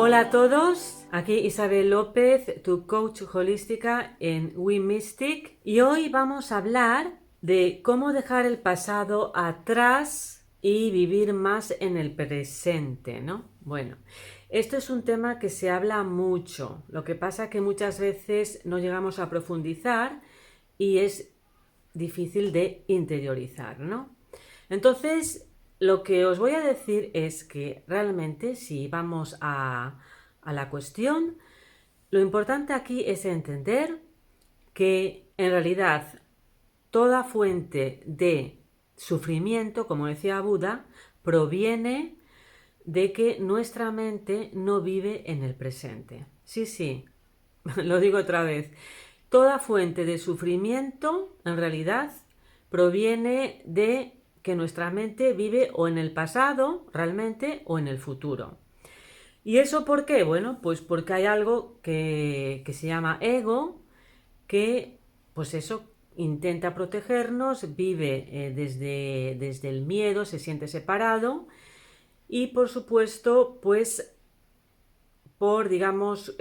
Hola a todos, aquí Isabel López, tu coach holística en We Mystic, y hoy vamos a hablar de cómo dejar el pasado atrás y vivir más en el presente, ¿no? Bueno, esto es un tema que se habla mucho, lo que pasa que muchas veces no llegamos a profundizar y es difícil de interiorizar, ¿no? Entonces, lo que os voy a decir es que realmente si vamos a la cuestión, lo importante aquí es entender que en realidad toda fuente de sufrimiento, como decía Buda, proviene de que nuestra mente no vive en el presente. Sí, sí, lo digo otra vez. Toda fuente de sufrimiento, en realidad, proviene de que nuestra mente vive o en el pasado, realmente, o en el futuro. ¿Y eso por qué? Bueno, pues porque hay algo que se llama ego, que, pues eso, intenta protegernos, vive desde el miedo, se siente separado y, por supuesto, pues por, digamos,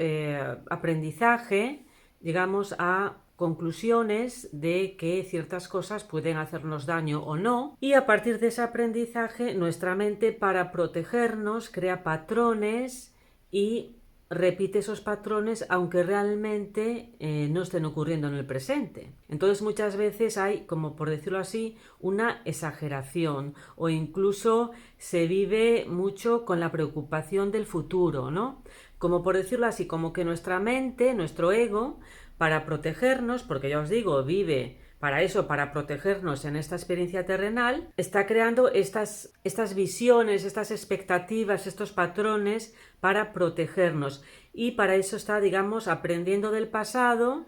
aprendizaje, llegamos a conclusiones de que ciertas cosas pueden hacernos daño o no, y a partir de ese aprendizaje nuestra mente, para protegernos, crea patrones y repite esos patrones aunque realmente no estén ocurriendo en el presente. Entonces muchas veces hay, como por decirlo así, una exageración, o incluso se vive mucho con la preocupación del futuro, ¿no? Como por decirlo así, como que nuestra mente, nuestro ego, para protegernos, porque ya os digo, vive para eso, para protegernos en esta experiencia terrenal, está creando estas visiones, estas expectativas, estos patrones para protegernos. Y para eso está, digamos, aprendiendo del pasado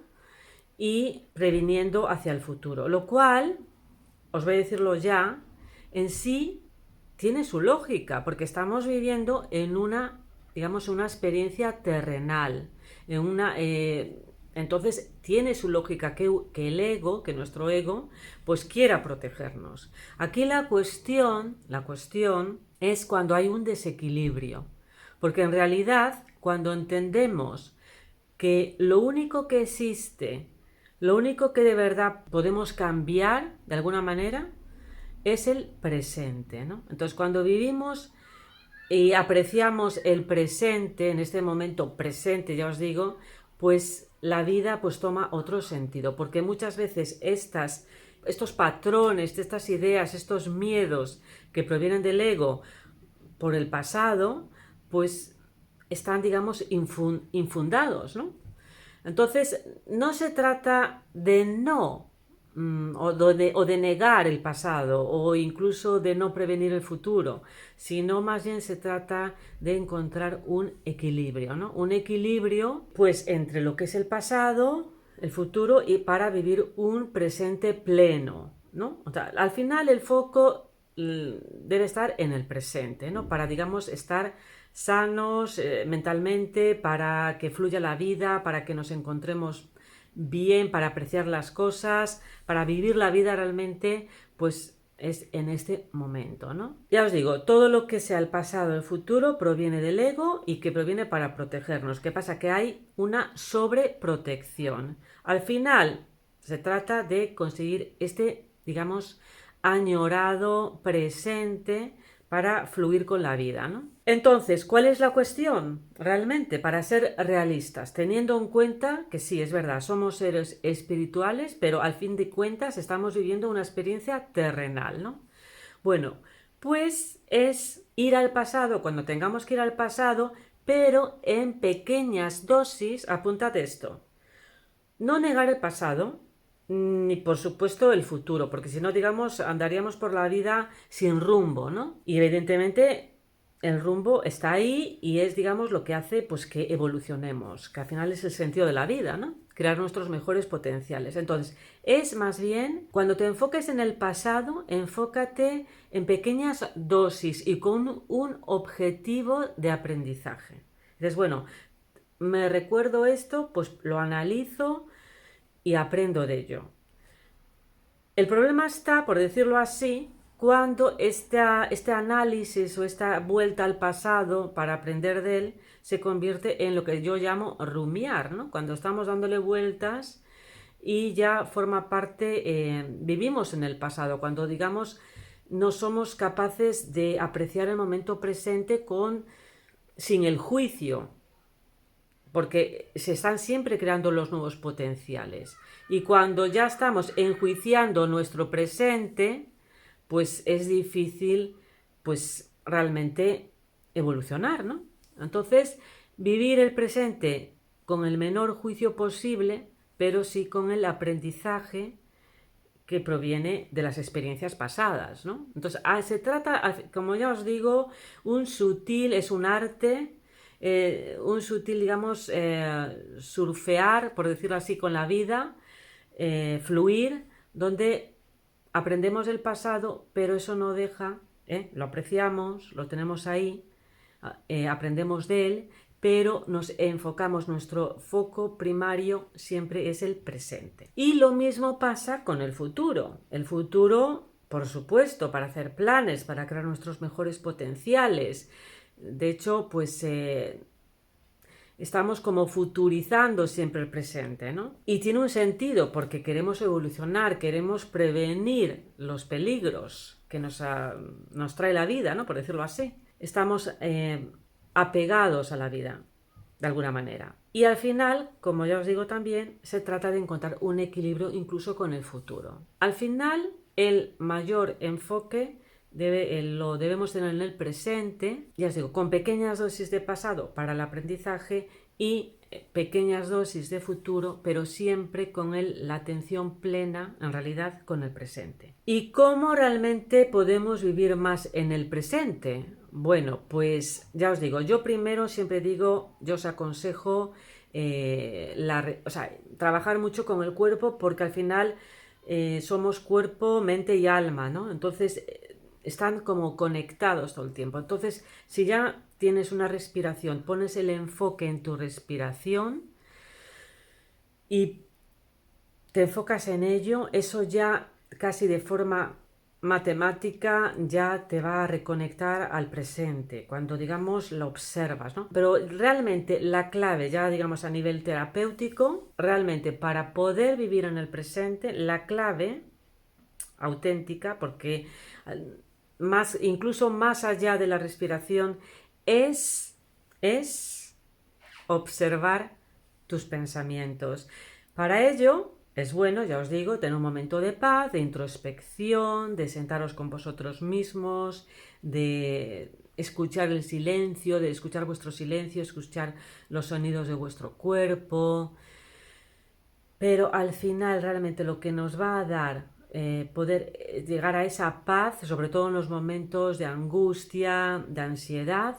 y previniendo hacia el futuro. Lo cual, os voy a decirlo ya, en sí tiene su lógica, porque estamos viviendo en una, digamos, una experiencia terrenal, en una... entonces tiene su lógica que el ego, que nuestro ego, pues quiera protegernos. Aquí la cuestión es cuando hay un desequilibrio, porque en realidad cuando entendemos que lo único que existe, lo único que de verdad podemos cambiar de alguna manera es el presente, ¿no? Entonces cuando vivimos y apreciamos el presente, en este momento presente, ya os digo, pues la vida pues toma otro sentido, porque muchas veces estos patrones, estas ideas, estos miedos que provienen del ego por el pasado, pues están, digamos, infundados, ¿no? Entonces, no se trata de no o de negar el pasado, o incluso de no prevenir el futuro, sino más bien se trata de encontrar un equilibrio, ¿no? Un equilibrio, pues, entre lo que es el pasado, el futuro, y para vivir un presente pleno, ¿no? O sea, al final el foco debe estar en el presente, ¿no? Para, digamos, estar sanos mentalmente, para que fluya la vida, para que nos encontremos bien, para apreciar las cosas, para vivir la vida realmente, pues es en este momento, ¿no? Ya os digo, todo lo que sea el pasado, el futuro, proviene del ego y que proviene para protegernos. ¿Qué pasa? Que hay una sobreprotección. Al final, se trata de conseguir este, digamos, añorado presente para fluir con la vida, ¿no? Entonces, ¿cuál es la cuestión? Realmente, para ser realistas, teniendo en cuenta que sí, es verdad, somos seres espirituales, pero al fin de cuentas estamos viviendo una experiencia terrenal, ¿no? Bueno, pues es ir al pasado cuando tengamos que ir al pasado, pero en pequeñas dosis. Apuntad esto: no negar el pasado, ni por supuesto el futuro, porque si no, digamos, andaríamos por la vida sin rumbo, ¿no? Y evidentemente el rumbo está ahí y es, digamos, lo que hace pues que evolucionemos, que al final es el sentido de la vida, ¿no? Crear nuestros mejores potenciales. Entonces, es más bien, cuando te enfoques en el pasado, enfócate en pequeñas dosis y con un objetivo de aprendizaje. Dices, bueno, me recuerdo esto, pues lo analizo y aprendo de ello. El problema está, por decirlo así, cuando este análisis o esta vuelta al pasado para aprender de él se convierte en lo que yo llamo rumiar, ¿no? Cuando estamos dándole vueltas y ya forma parte, vivimos en el pasado, cuando digamos no somos capaces de apreciar el momento presente sin el juicio, porque se están siempre creando los nuevos potenciales. Y cuando ya estamos enjuiciando nuestro presente, pues es difícil, pues realmente evolucionar, ¿no? Entonces, vivir el presente con el menor juicio posible, pero sí con el aprendizaje que proviene de las experiencias pasadas, ¿no? Entonces, se trata, como ya os digo, es un arte, un sutil, digamos, surfear, por decirlo así, con la vida, fluir, donde aprendemos del pasado, pero eso no deja, lo apreciamos, lo tenemos ahí, aprendemos de él, pero nos enfocamos, nuestro foco primario siempre es el presente. Y lo mismo pasa con el futuro. El futuro, por supuesto, para hacer planes, para crear nuestros mejores potenciales. De hecho, pues estamos como futurizando siempre el presente, ¿no? Y tiene un sentido porque queremos evolucionar, queremos prevenir los peligros que nos trae la vida, ¿no? Por decirlo así. Estamos apegados a la vida, de alguna manera. Y al final, como ya os digo también, se trata de encontrar un equilibrio incluso con el futuro. Al final, el mayor enfoque lo debemos tener en el presente, ya os digo, con pequeñas dosis de pasado para el aprendizaje y pequeñas dosis de futuro, pero siempre con la atención plena, en realidad, con el presente. ¿Y cómo realmente podemos vivir más en el presente? Bueno, pues ya os digo, yo primero siempre digo, yo os aconsejo trabajar mucho con el cuerpo, porque al final somos cuerpo, mente y alma, ¿no? Entonces están como conectados todo el tiempo. Entonces, si ya tienes una respiración, pones el enfoque en tu respiración y te enfocas en ello, eso ya casi de forma matemática ya te va a reconectar al presente, cuando digamos lo observas, ¿no? Pero realmente la clave, ya digamos a nivel terapéutico, realmente para poder vivir en el presente, la clave auténtica, porque incluso más allá de la respiración, es observar tus pensamientos. Para ello es bueno, ya os digo, tener un momento de paz, de introspección, de sentaros con vosotros mismos, de escuchar el silencio, de escuchar vuestro silencio, escuchar los sonidos de vuestro cuerpo. Pero al final realmente lo que nos va a dar poder llegar a esa paz, sobre todo en los momentos de angustia, de ansiedad,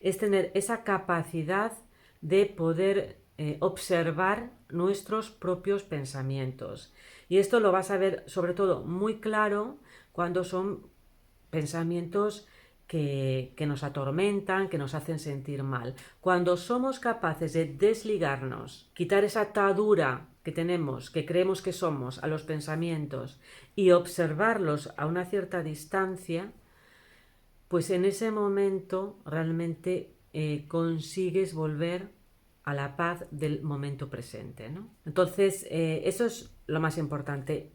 es tener esa capacidad de poder observar nuestros propios pensamientos. Y esto lo vas a ver sobre todo muy claro cuando son pensamientos que nos atormentan, que nos hacen sentir mal. Cuando somos capaces de desligarnos, quitar esa atadura que tenemos, que creemos que somos, a los pensamientos y observarlos a una cierta distancia, pues en ese momento realmente consigues volver a la paz del momento presente, ¿no? Entonces, eso es lo más importante.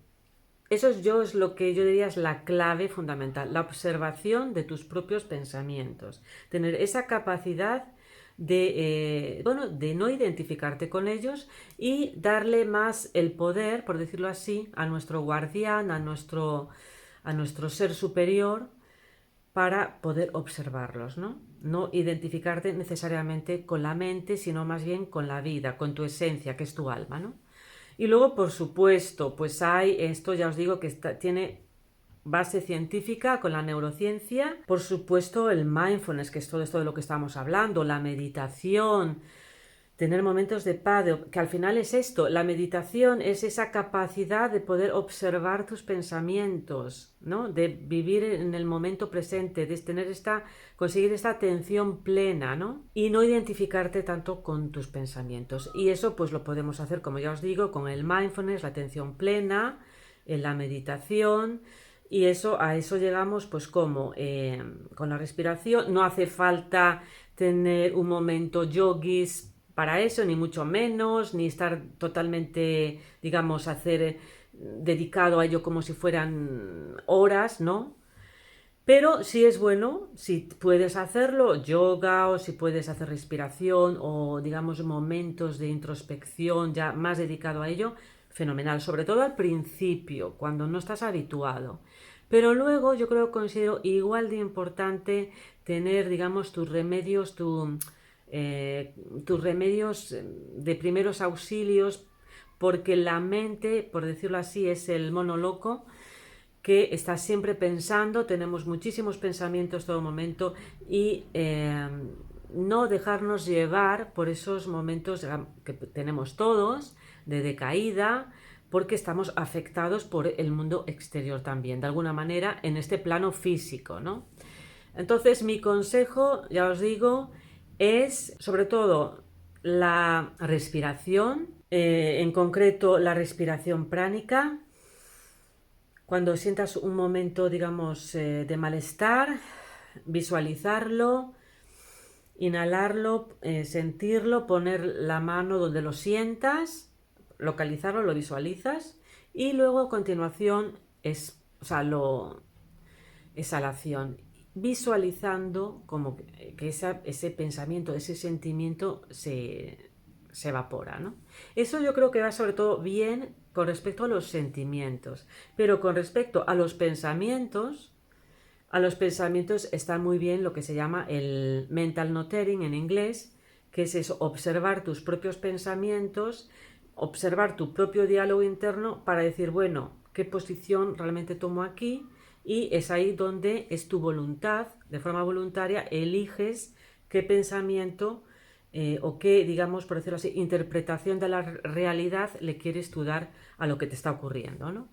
Eso es lo que yo diría es la clave fundamental, la observación de tus propios pensamientos. Tener esa capacidad de no identificarte con ellos y darle más el poder, por decirlo así, a nuestro guardián, a nuestro ser superior, para poder observarlos, ¿no? No identificarte necesariamente con la mente, sino más bien con la vida, con tu esencia, que es tu alma, ¿no? Y luego, por supuesto, pues hay, esto ya os digo que tiene base científica con la neurociencia, por supuesto el mindfulness, que es todo esto de lo que estamos hablando, la meditación, tener momentos de paz, que al final es esto, la meditación es esa capacidad de poder observar tus pensamientos, ¿no? De vivir en el momento presente, de conseguir esta atención plena, ¿no? Y no identificarte tanto con tus pensamientos. Y eso pues lo podemos hacer, como ya os digo, con el mindfulness, la atención plena, en la meditación, Y a eso llegamos pues como con la respiración. No hace falta tener un momento yogis para eso, ni mucho menos, ni estar totalmente, digamos, dedicado a ello como si fueran horas, ¿no? Pero sí es bueno, si puedes hacerlo, yoga, o si puedes hacer respiración o digamos momentos de introspección ya más dedicado a ello, fenomenal, sobre todo al principio, cuando no estás habituado. Pero luego yo creo que considero igual de importante tener, digamos, tus remedios de primeros auxilios, porque la mente, por decirlo así, es el mono loco que está siempre pensando, tenemos muchísimos pensamientos todo momento y no dejarnos llevar por esos momentos que tenemos todos de decaída, porque estamos afectados por el mundo exterior también, de alguna manera en este plano físico, ¿no? Entonces mi consejo, ya os digo, es sobre todo la respiración, en concreto la respiración pránica. Cuando sientas un momento, digamos, de malestar, visualizarlo, inhalarlo, sentirlo, poner la mano donde lo sientas, localizarlo, lo visualizas y luego a continuación exhalación, visualizando como que ese pensamiento, ese sentimiento se evapora, ¿no? Eso yo creo que va sobre todo bien con respecto a los sentimientos, pero con respecto a los pensamientos está muy bien lo que se llama el mental notating en inglés, que es eso, observar tus propios pensamientos, observar tu propio diálogo interno para decir, bueno, ¿qué posición realmente tomo aquí? Y es ahí donde es tu voluntad, de forma voluntaria, eliges qué pensamiento o qué, digamos, por decirlo así, interpretación de la realidad le quieres tú dar a lo que te está ocurriendo, ¿no?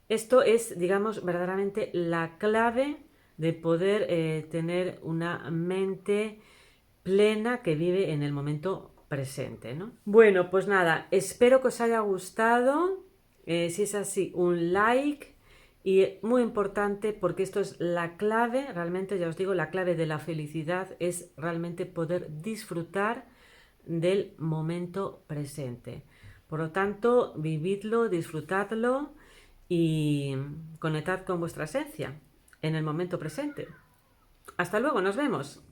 Esto es, digamos, verdaderamente la clave de poder tener una mente plena que vive en el momento presente, ¿no? Bueno, pues nada, espero que os haya gustado. Si es así, un like. Y muy importante, porque esto es la clave, realmente ya os digo, la clave de la felicidad es realmente poder disfrutar del momento presente. Por lo tanto, vividlo, disfrutadlo y conectad con vuestra esencia en el momento presente. Hasta luego, nos vemos.